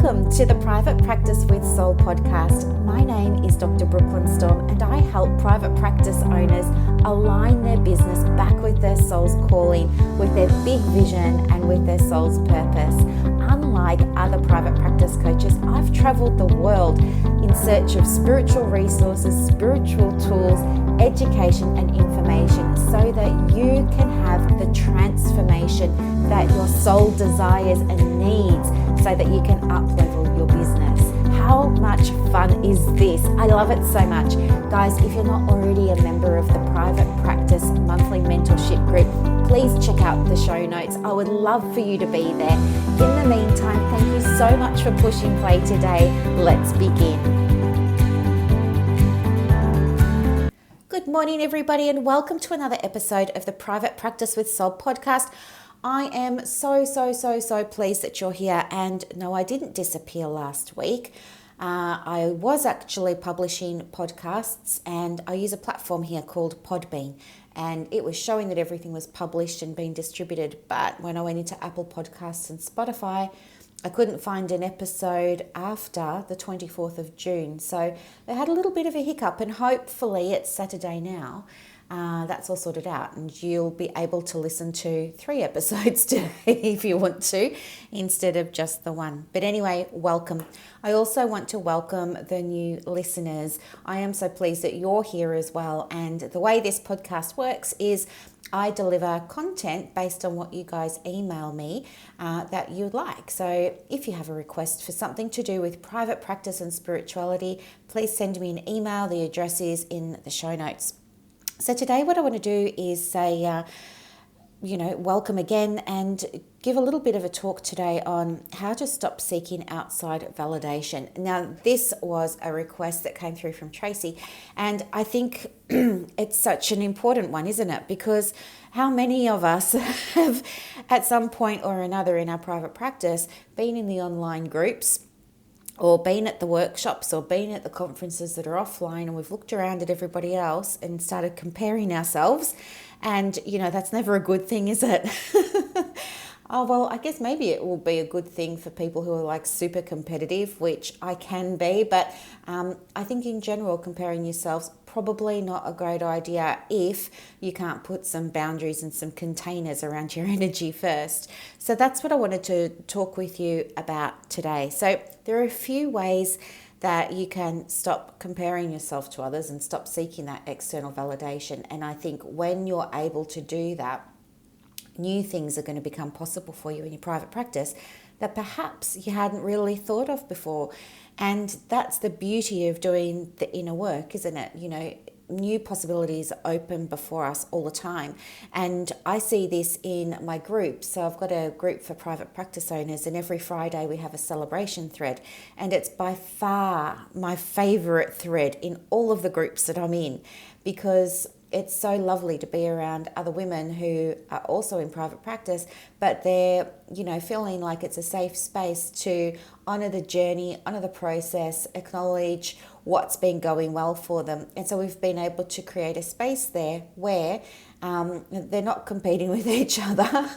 Welcome to the Private Practice with Soul podcast. My name is Dr. Brooklyn Storme, and I help private practice owners align their business back with their soul's calling, with their big vision and with their soul's purpose. Unlike other private practice coaches, I've traveled the world in search of spiritual resources, spiritual tools, education and information so that you can have the transformation that your soul desires and needs so that you can up-level your business. How much fun is this? I love it so much. Guys, if you're not already a member of the Private Practice Monthly Mentorship Group, please check out the show notes. I would love for you to be there. In the meantime, thank you so much for pushing play today. Let's begin. Good morning, everybody, and welcome to another episode of the Private Practice with Soul podcast. I am so pleased that you're here. And no, I didn't disappear last week. I was actually publishing podcasts, and I use a platform here called Podbean, and it was showing that everything was published and being distributed. But when I went into Apple Podcasts and Spotify, I couldn't find an episode after the 24th of June. So they had a little bit of a hiccup, and hopefully it's Saturday now. That's all sorted out, and you'll be able to listen to 3 episodes today if you want to, instead of just the one. But anyway, welcome. I also want to welcome the new listeners. I am so pleased that you're here as well. And the way this podcast works is I deliver content based on what you guys email me that you'd like. So if you have a request for something to do with private practice and spirituality, please send me an email. The address is in the show notes. So today what I want to do is say, welcome again, and give a little bit of a talk today on how to stop seeking outside validation. Now, this was a request that came through from Tracy, and I think it's such an important one, isn't it? Because how many of us have at some point or another in our private practice been in the online groups, or been at the workshops, or been at the conferences that are offline, and we've looked around at everybody else and started comparing ourselves. And, that's never a good thing, is it? Oh, well, I guess maybe it will be a good thing for people who are like super competitive, which I can be. But I think in general, comparing yourselves, probably not a great idea if you can't put some boundaries and some containers around your energy first. So that's what I wanted to talk with you about today. So there are a few ways that you can stop comparing yourself to others and stop seeking that external validation. And I think when you're able to do that, new things are going to become possible for you in your private practice that perhaps you hadn't really thought of before. And that's the beauty of doing the inner work, isn't it? New possibilities open before us all the time. And I see this in my group. So I've got a group for private practice owners, and every Friday we have a celebration thread. And it's by far my favorite thread in all of the groups that I'm in, because it's so lovely to be around other women who are also in private practice, but they're, feeling like it's a safe space to honor the journey, honor the process, acknowledge what's been going well for them. And so we've been able to create a space there where they're not competing with each other.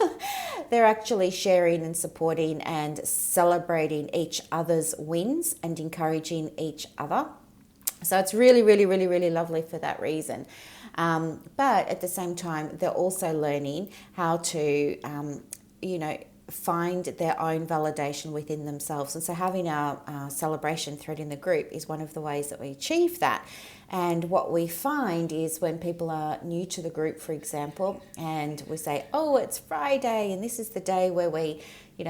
They're actually sharing and supporting and celebrating each other's wins and encouraging each other. So it's really lovely for that reason. But at the same time, they're also learning how to, find their own validation within themselves. And so having our celebration thread in the group is one of the ways that we achieve that. And what we find is when people are new to the group, for example, and we say, oh, it's Friday, and this is the day where we,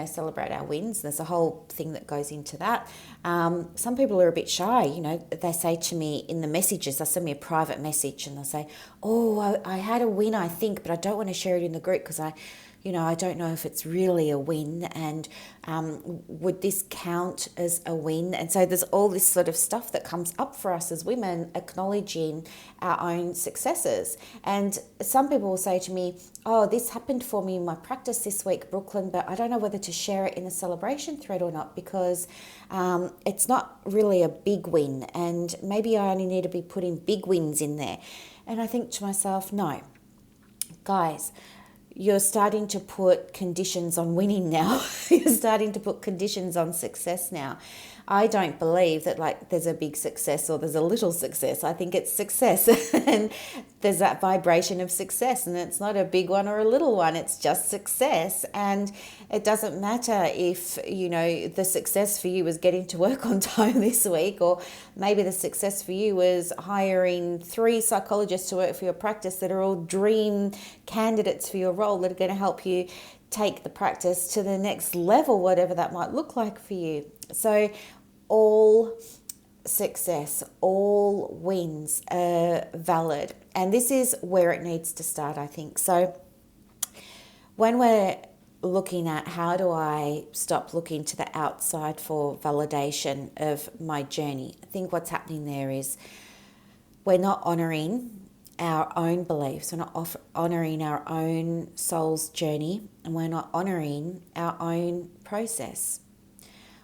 celebrate our wins. There's a whole thing that goes into that. Some people are a bit shy. They say to me in the messages, they'll send me a private message and they'll say, oh, I had a win, I think, but I don't want to share it in the group because I don't know if it's really a win, and would this count as a win? And so there's all this sort of stuff that comes up for us as women, acknowledging our own successes. And some people will say to me, oh, this happened for me in my practice this week, Brooklyn, but I don't know whether to share it in a celebration thread or not, because it's not really a big win, and maybe I only need to be putting big wins in there. And I think to myself, no, guys, you're starting to put conditions on winning now. You're starting to put conditions on success now. I don't believe that like there's a big success or there's a little success. I think it's success and there's that vibration of success, and it's not a big one or a little one. It's just success. And it doesn't matter if, the success for you was getting to work on time this week, or maybe the success for you was hiring 3 psychologists to work for your practice that are all dream candidates for your role that are going to help you take the practice to the next level, whatever that might look like for you. So all success, all wins are valid. And this is where it needs to start, I think. So when we're looking at how do I stop looking to the outside for validation of my journey, I think what's happening there is we're not honouring our own beliefs, we're not honouring our own soul's journey, and we're not honouring our own process.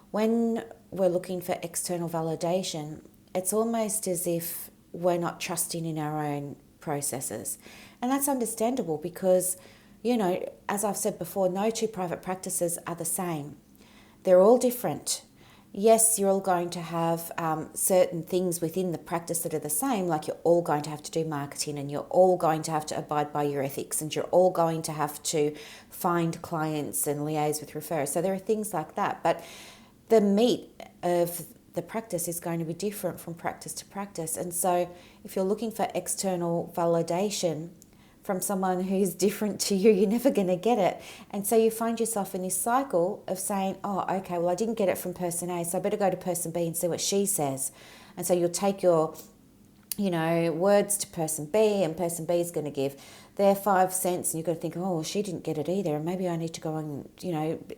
When we're looking for external validation, it's almost as if we're not trusting in our own processes. And that's understandable because, as I've said before, no 2 private practices are the same. They're all different. Yes, you're all going to have certain things within the practice that are the same, like you're all going to have to do marketing, and you're all going to have to abide by your ethics, and you're all going to have to find clients and liaise with referrers. So there are things like that. But the meat of the practice is going to be different from practice to practice. And so if you're looking for external validation from someone who's different to you, you're never going to get it. And so you find yourself in this cycle of saying, oh, okay, well, I didn't get it from person A, so I better go to person B and see what she says. And so you'll take your, words to person B, and person B is going to give their 5 cents, and you've got to think, oh, well, she didn't get it either, and maybe I need to go and,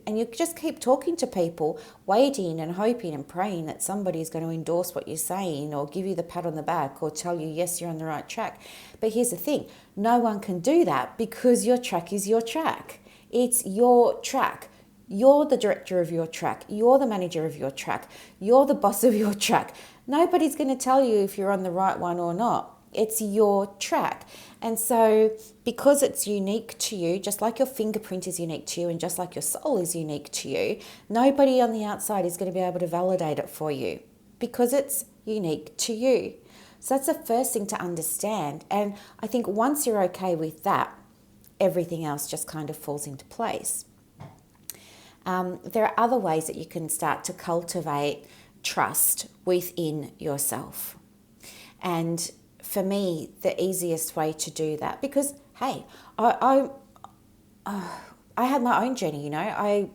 and you just keep talking to people, waiting and hoping and praying that somebody is going to endorse what you're saying or give you the pat on the back or tell you, yes, you're on the right track. But here's the thing, no one can do that because your track is your track. It's your track. You're the director of your track. You're the manager of your track. You're the boss of your track. Nobody's going to tell you if you're on the right one or not. It's your track. And so because it's unique to you, just like your fingerprint is unique to you and just like your soul is unique to you, nobody on the outside is going to be able to validate it for you because it's unique to you. So that's the first thing to understand. And I think once you're okay with that, everything else just kind of falls into place. There are other ways that you can start to cultivate trust within yourself. And for me, the easiest way to do that, because, hey, I had my own journey, I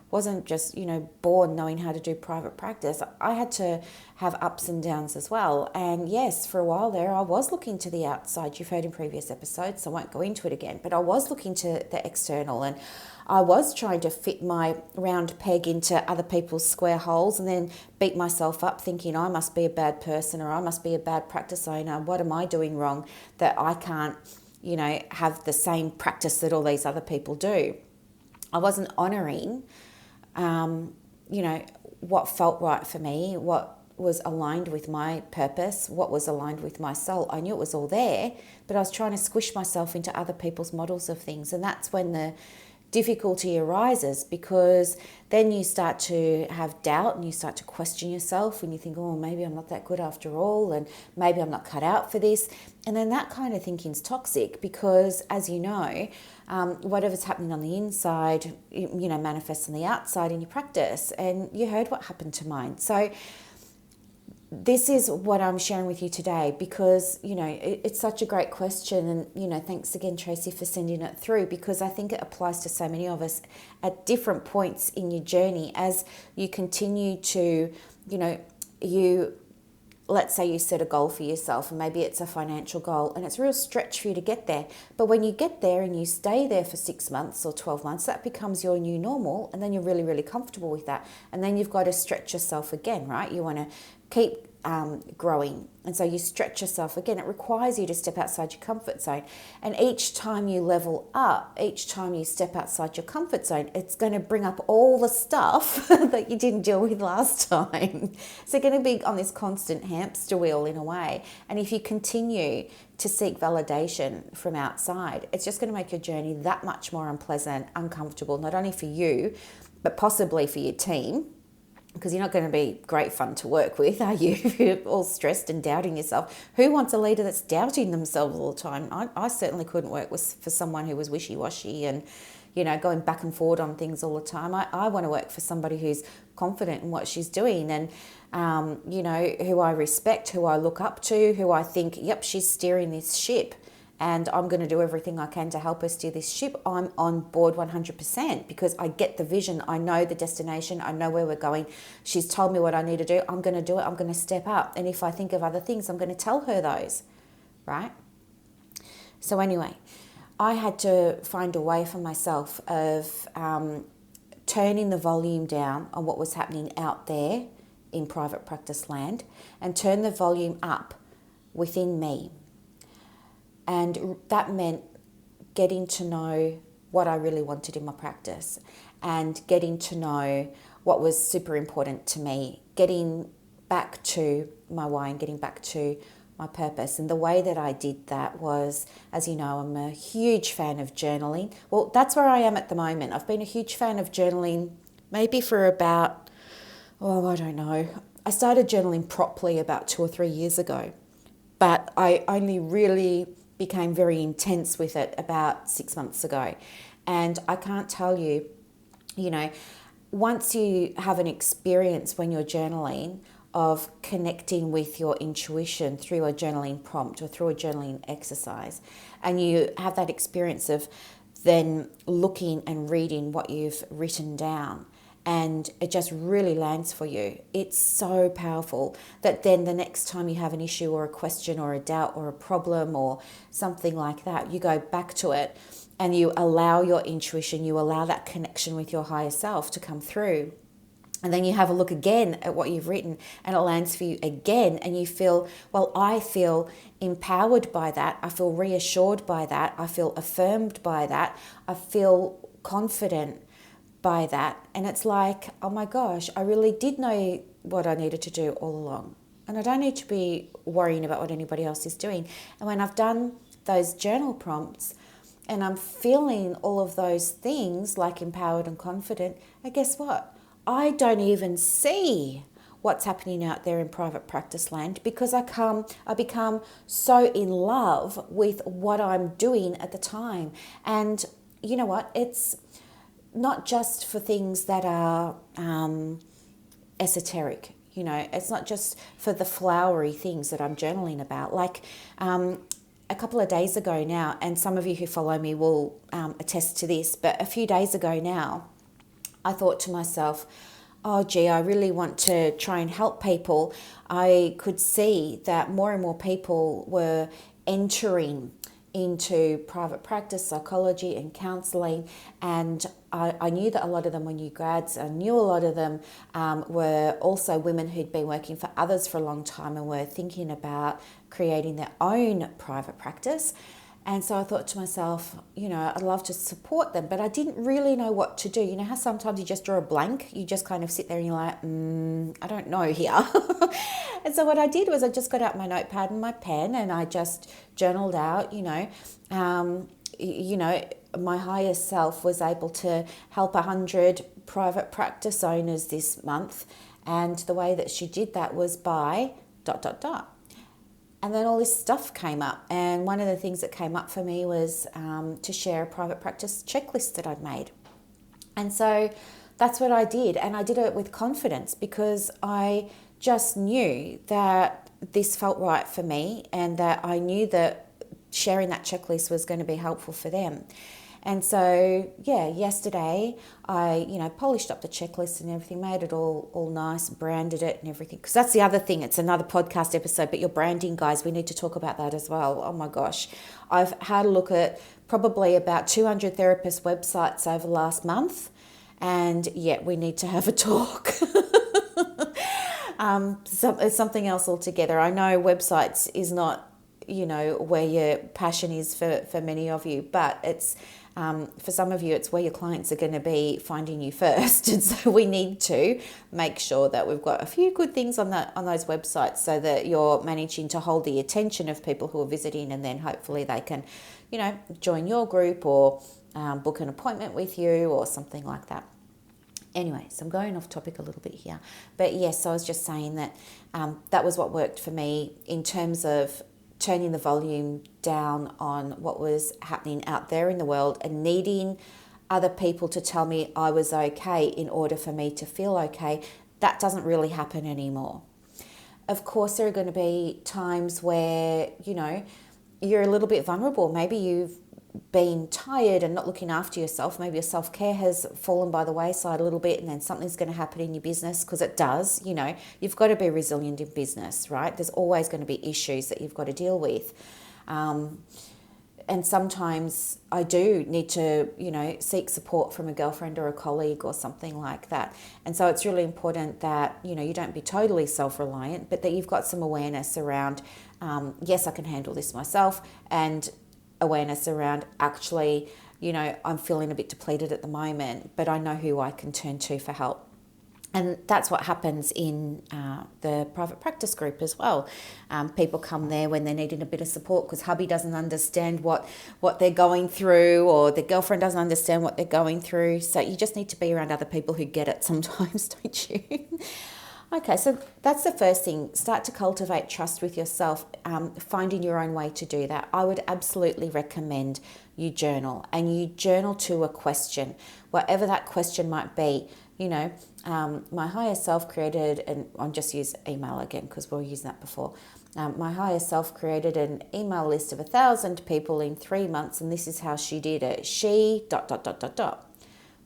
wasn't just, born knowing how to do private practice. I had to have ups and downs as well. And yes, for a while there, I was looking to the outside. You've heard in previous episodes, so I won't go into it again, but I was looking to the external, and I was trying to fit my round peg into other people's square holes and then beat myself up thinking I must be a bad person or I must be a bad practice owner. What am I doing wrong that I can't, have the same practice that all these other people do? I wasn't honouring, what felt right for me, what was aligned with my purpose, what was aligned with my soul. I knew it was all there, but I was trying to squish myself into other people's models of things. And that's when the difficulty arises, because then you start to have doubt and you start to question yourself and you think, oh, maybe I'm not that good after all, and maybe I'm not cut out for this. And then that kind of thinking is toxic because, as you know, whatever's happening on the inside, manifests on the outside in your practice. And you heard what happened to mine. So this is what I'm sharing with you today because, it's such a great question. And, thanks again, Tracy, for sending it through, because I think it applies to so many of us at different points in your journey as you continue to, let's say you set a goal for yourself and maybe it's a financial goal and it's a real stretch for you to get there. But when you get there and you stay there for 6 months or 12 months, that becomes your new normal. And then you're really, really comfortable with that. And then you've got to stretch yourself again, right? You want to keep growing. And so you stretch yourself. Again, it requires you to step outside your comfort zone. And each time you level up, each time you step outside your comfort zone, it's going to bring up all the stuff that you didn't deal with last time. So you're going to be on this constant hamster wheel in a way. And if you continue to seek validation from outside, it's just going to make your journey that much more unpleasant, uncomfortable, not only for you, but possibly for your team. Because you're not going to be great fun to work with, are you? If you're all stressed and doubting yourself. Who wants a leader that's doubting themselves all the time? I certainly couldn't work for someone who was wishy-washy and, going back and forward on things all the time. I want to work for somebody who's confident in what she's doing and, who I respect, who I look up to, who I think, yep, she's steering this ship. And I'm going to do everything I can to help her steer this ship. I'm on board 100% because I get the vision. I know the destination. I know where we're going. She's told me what I need to do. I'm going to do it. I'm going to step up. And if I think of other things, I'm going to tell her those, right? So anyway, I had to find a way for myself of turning the volume down on what was happening out there in private practice land and turn the volume up within me. And that meant getting to know what I really wanted in my practice and getting to know what was super important to me, getting back to my why and getting back to my purpose. And the way that I did that was, as you know, I'm a huge fan of journaling. Well, that's where I am at the moment. I've been a huge fan of journaling maybe for about, I don't know. I started journaling properly about 2 or 3 years ago, but I only really became very intense with it about 6 months ago. And I can't tell you, once you have an experience when you're journaling of connecting with your intuition through a journaling prompt or through a journaling exercise, and you have that experience of then looking and reading what you've written down, and it just really lands for you. It's so powerful that then the next time you have an issue or a question or a doubt or a problem or something like that, you go back to it and you allow your intuition, you allow that connection with your higher self to come through. And then you have a look again at what you've written and it lands for you again and you feel, I feel empowered by that. I feel reassured by that. I feel affirmed by that. I feel confident by that. And it's like, oh my gosh, I really did know what I needed to do all along. And I don't need to be worrying about what anybody else is doing. And when I've done those journal prompts and I'm feeling all of those things like empowered and confident, and guess what? I don't even see what's happening out there in private practice land because I become so in love with what I'm doing at the time. And you know what? It's not just for things that are esoteric, it's not just for the flowery things that I'm journaling about. Like a couple of days ago now, and some of you who follow me will attest to this, but a few days ago now, I thought to myself, oh gee, I really want to try and help people. I could see that more and more people were entering into private practice, psychology and counselling, and I knew that a lot of them were new grads. I knew a lot of them were also women who'd been working for others for a long time and were thinking about creating their own private practice. And so I thought to myself, I'd love to support them, but I didn't really know what to do. You know how sometimes you just draw a blank? You just kind of sit there and you're like, I don't know here. And so what I did was I just got out my notepad and my pen and I just journaled out, my higher self was able to help 100 private practice owners this month. And the way that she did that was by ... And then all this stuff came up. And one of the things that came up for me was to share a private practice checklist that I'd made. And so that's what I did. And I did it with confidence because I just knew that this felt right for me and that I knew that sharing that checklist was going to be helpful for them. And so, yesterday I, polished up the checklist and everything, made it all nice, branded it and everything. Because that's the other thing. It's another podcast episode, but your branding, guys, we need to talk about that as well. Oh my gosh. I've had a look at probably about 200 therapist websites over the last month. And we need to have a talk. It's something else altogether. I know websites is not, where your passion is for many of you, but it's for some of you, it's where your clients are going to be finding you first. And so we need to make sure that we've got a few good things on those websites so that you're managing to hold the attention of people who are visiting, and then hopefully they can, join your group or book an appointment with you or something like that. Anyway, so I'm going off topic a little bit here. But yes, I was just saying that that was what worked for me in terms of turning the volume down on what was happening out there in the world and needing other people to tell me I was okay in order for me to feel okay. That doesn't really happen anymore. Of course, there are going to be times where, you're a little bit vulnerable. Maybe you've been tired and not looking after yourself. Maybe your self-care has fallen by the wayside a little bit, and then something's going to happen in your business, because it does. You've got to be resilient in business, right? There's always going to be issues that you've got to deal with. And sometimes I do need to, seek support from a girlfriend or a colleague or something like that. And so it's really important that, you don't be totally self-reliant, but that you've got some awareness around, yes, I can handle this myself, and awareness around actually, I'm feeling a bit depleted at the moment, but I know who I can turn to for help. And that's what happens in the private practice group as well. People come there when they're needing a bit of support because hubby doesn't understand what they're going through, or their girlfriend doesn't understand what they're going through. So you just need to be around other people who get it sometimes, don't you? Okay, so that's the first thing. Start to cultivate trust with yourself, finding your own way to do that. I would absolutely recommend you journal, and you journal to a question, whatever that question might be. My higher self created, and I'll just use email again because we were using that before. My higher self created an email list of 1,000 people in 3 months, and this is how she did it. She ...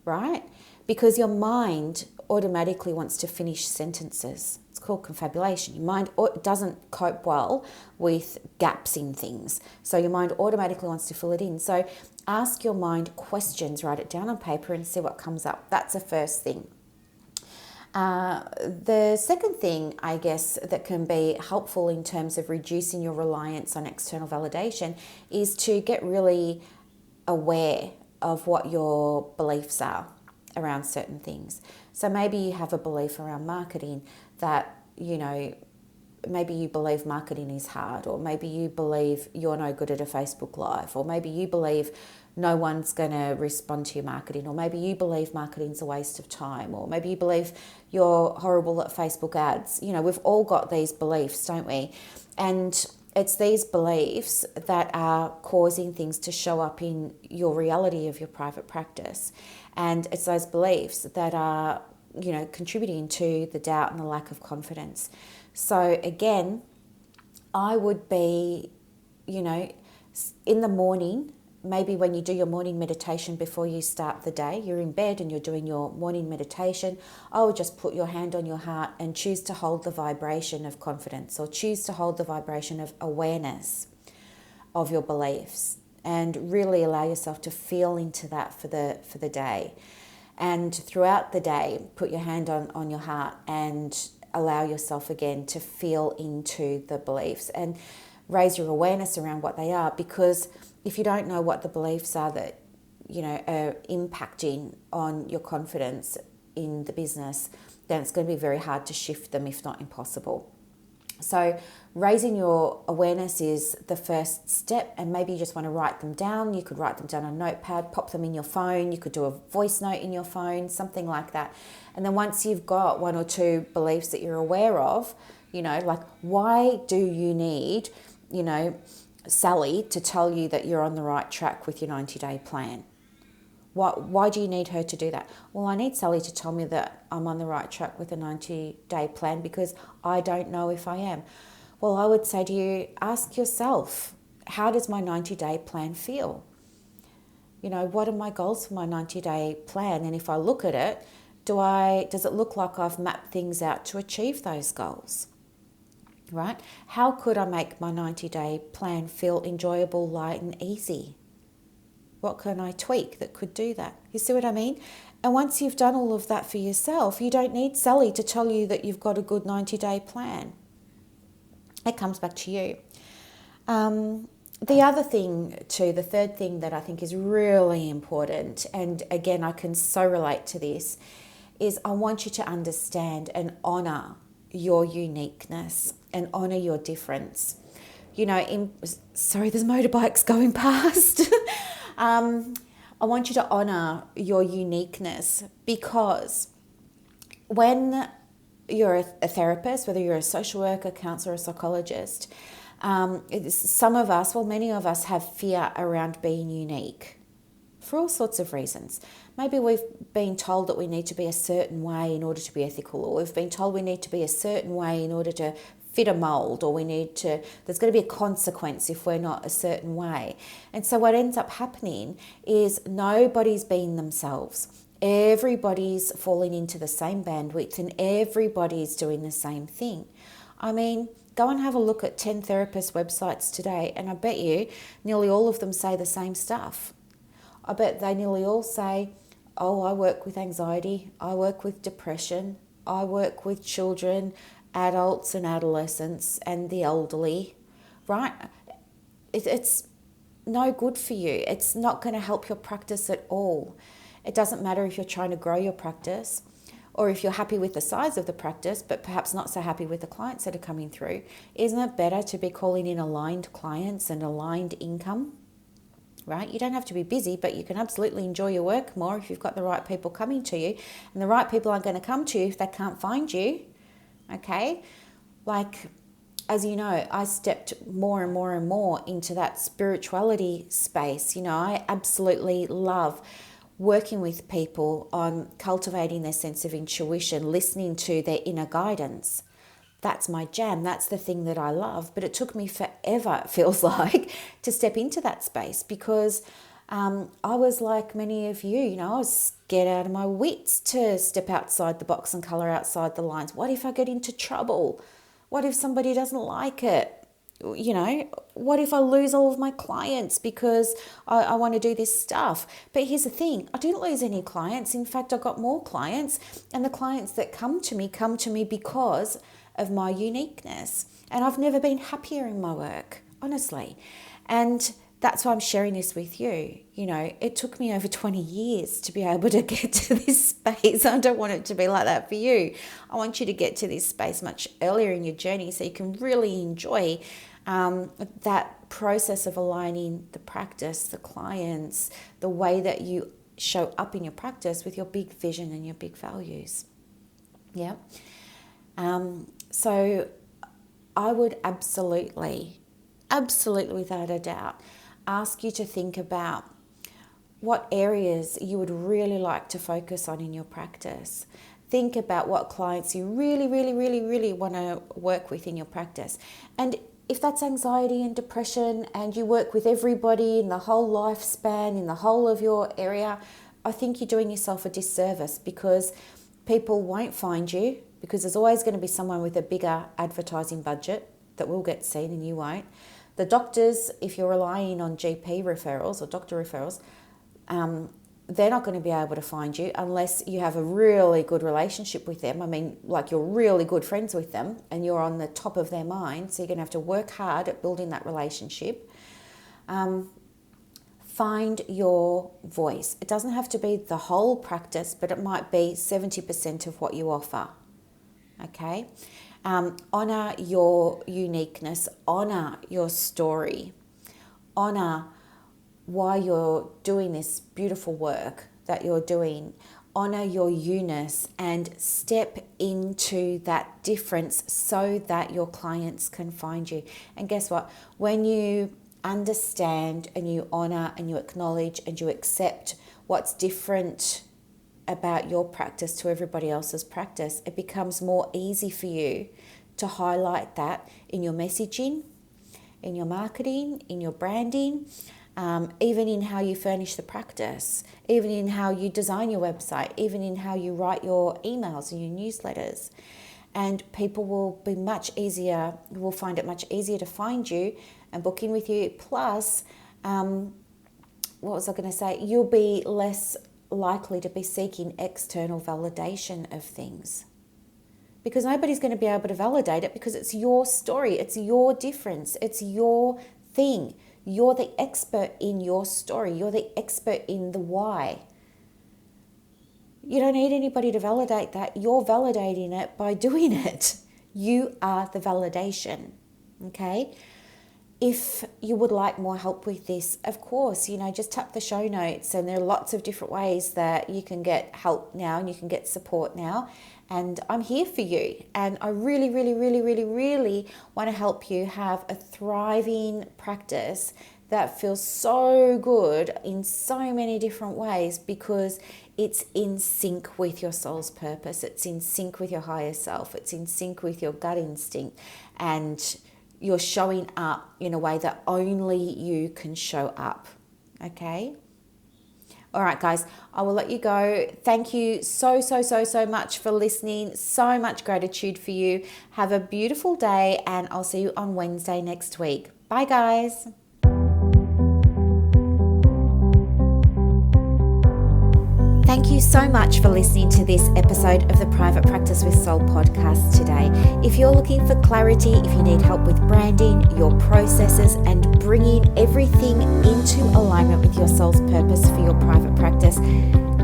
right? Because your mind automatically wants to finish sentences. It's called confabulation. Your mind doesn't cope well with gaps in things. So your mind automatically wants to fill it in. So ask your mind questions, write it down on paper and see what comes up. That's the first thing. The second thing, I guess, that can be helpful in terms of reducing your reliance on external validation is to get really aware of what your beliefs are around certain things. So maybe you have a belief around marketing that, maybe you believe marketing is hard, or maybe you believe you're no good at a Facebook Live, or maybe you believe no one's going to respond to your marketing, or maybe you believe marketing's a waste of time, or maybe you believe you're horrible at Facebook ads. We've all got these beliefs, don't we? And it's these beliefs that are causing things to show up in your reality of your private practice. And it's those beliefs that are, contributing to the doubt and the lack of confidence. So again, I would be, in the morning, maybe when you do your morning meditation before you start the day, you're in bed and you're doing your morning meditation, I would just put your hand on your heart and choose to hold the vibration of confidence, or choose to hold the vibration of awareness of your beliefs, and really allow yourself to feel into that for the day. And throughout the day, put your hand on your heart and allow yourself again to feel into the beliefs and raise your awareness around what they are. Because if you don't know what the beliefs are that, are impacting on your confidence in the business, then it's going to be very hard to shift them, if not impossible. So raising your awareness is the first step, and maybe you just want to write them down. You could write them down on a notepad, pop them in your phone. You could do a voice note in your phone, something like that. And then once you've got one or two beliefs that you're aware of, like, why do you need, Sally to tell you that you're on the right track with your 90-day plan? Why do you need her to do that? Well, I need Sally to tell me that I'm on the right track with a 90-day plan because I don't know if I am. Well, I would say to you, ask yourself, how does my 90-day plan feel? What are my goals for my 90-day plan? And if I look at it, does it look like I've mapped things out to achieve those goals? Right? How could I make my 90-day plan feel enjoyable, light and easy? What can I tweak that could do that? You see what I mean? And once you've done all of that for yourself, you don't need Sally to tell you that you've got a good 90-day plan. It comes back to you. The other thing too, the third thing that I think is really important, and again, I can so relate to this, is I want you to understand and honour your uniqueness and honour your difference. Sorry, there's motorbikes going past. I want you to honour your uniqueness, because when you're a therapist, whether you're a social worker, counsellor, or psychologist, many of us have fear around being unique for all sorts of reasons. Maybe we've been told that we need to be a certain way in order to be ethical, or we've been told we need to be a certain way in order to fit a mould, or there's going to be a consequence if we're not a certain way. And so what ends up happening is nobody's being themselves. Everybody's falling into the same bandwidth and everybody's doing the same thing. I mean, go and have a look at 10 therapist websites today, and I bet you nearly all of them say the same stuff. I bet they nearly all say, oh, I work with anxiety, I work with depression, I work with children, adults and adolescents and the elderly, right? It's no good for you. It's not going to help your practice at all. It doesn't matter if you're trying to grow your practice, or if you're happy with the size of the practice, but perhaps not so happy with the clients that are coming through. Isn't it better to be calling in aligned clients and aligned income? Right? You don't have to be busy, but you can absolutely enjoy your work more if you've got the right people coming to you. And the right people aren't going to come to you if they can't find you. Okay? Like, as you know, I stepped more and more and more into that spirituality space. I absolutely love working with people on cultivating their sense of intuition, listening to their inner guidance. That's my jam. That's the thing that I love. But it took me forever, it feels like, to step into that space, because I was like many of you, I was scared out of my wits to step outside the box and colour outside the lines. What if I get into trouble? What if somebody doesn't like it? What if I lose all of my clients because I want to do this stuff? But here's the thing, I didn't lose any clients. In fact, I got more clients, and the clients that come to me because of my uniqueness. And I've never been happier in my work, honestly. And that's why I'm sharing this with you. It took me over 20 years to be able to get to this space. I don't want it to be like that for you. I want you to get to this space much earlier in your journey so you can really enjoy that process of aligning the practice, the clients, the way that you show up in your practice with your big vision and your big values. Yeah. So I would absolutely without a doubt ask you to think about what areas you would really like to focus on in your practice. Think about what clients you really, really, really, really want to work with in your practice. And if that's anxiety and depression and you work with everybody in the whole lifespan, in the whole of your area, I think you're doing yourself a disservice, because people won't find you, because there's always going to be someone with a bigger advertising budget that will get seen and you won't. The doctors, if you're relying on GP referrals or doctor referrals, they're not going to be able to find you unless you have a really good relationship with them. I mean, like you're really good friends with them and you're on the top of their mind. So you're going to have to work hard at building that relationship. Find your voice. It doesn't have to be the whole practice, but it might be 70% of what you offer. Okay? Honour your uniqueness, honour your story, honour why you're doing this beautiful work that you're doing, honour your you-ness and step into that difference so that your clients can find you. And guess what? When you understand and you honour and you acknowledge and you accept what's different about your practice to everybody else's practice, it becomes more easy for you to highlight that in your messaging, in your marketing, in your branding, even in how you furnish the practice, even in how you design your website, even in how you write your emails and your newsletters. And people will find it much easier to find you and book in with you. Plus, what was I going to say? You'll be less likely to be seeking external validation of things, because nobody's going to be able to validate it, because it's your story, it's your difference, it's your thing. You're the expert in your story. You're the expert in the why. You don't need anybody to validate that. You're validating it by doing it. You are the validation, okay? If you would like more help with this, of course, just tap the show notes, and there are lots of different ways that you can get help now and you can get support now. And I'm here for you. And I really, really, really, really, really want to help you have a thriving practice that feels so good in so many different ways, because it's in sync with your soul's purpose. It's in sync with your higher self. It's in sync with your gut instinct. And you're showing up in a way that only you can show up. Okay? All right, guys, I will let you go. Thank you so much for listening. So much gratitude for you. Have a beautiful day, and I'll see you on Wednesday next week. Bye, guys. Thank you so much for listening to this episode of the Private Practice with Soul podcast today. If you're looking for clarity, if you need help with branding, your processes, and bringing everything into alignment with your soul's purpose for your private practice,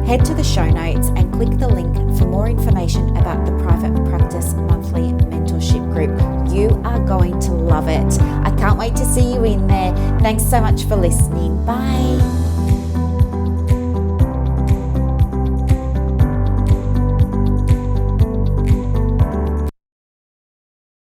head to the show notes and click the link for more information about the Private Practice Monthly Mentorship Group. You are going to love it. I can't wait to see you in there. Thanks so much for listening. Bye.